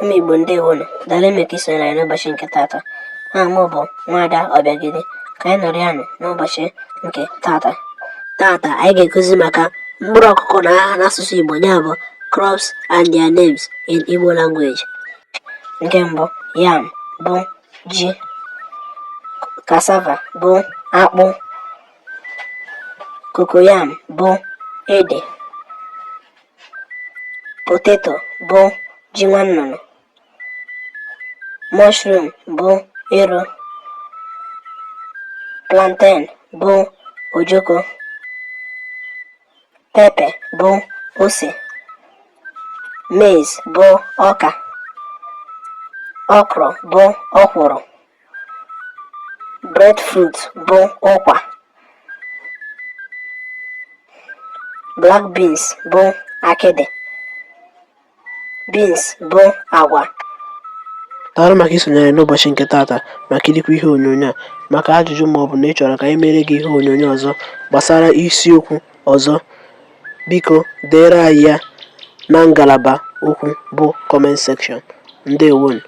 Ụmụ Igbo ndewonu, daalụ maka isonyere anyị n'ụbọchị nke taata. Aha m bụ Nwaada Ọbịageli. Ka anyị nọrọ ya n'ụbọchị nke taata. Taata anyị ga-ekuzi maka mkpụrụ ọkụkụ na aha n'asụsụ Igbo, ya bụ crops and their names in Igbo language. Nke mbụ, yam bụ ji, cassava bụ akpụ, cocoyam bụ ede, potato bụ ji nwa nnụnụ, mushroom bụ ero, plantain bụ ojoko, pepper bụ ose, maize bụ ọka, okra bụ ọkwụrụ, breadfruit bụ ụkwa, black beans bụ akịdị, beans bụ agwa. Daalụ maka isonyere n'ụbọchị nke taata maka irikwa ihe onyonyo a. Maka ajụjụ ma ọ bụ na ị chọrọ ka anyị mere gị ihe onyonyo ọzọ gbasara isiokwu ọzọ, biko deere anyị ya na ngalaba okwu bụ comment section. Ndewonu.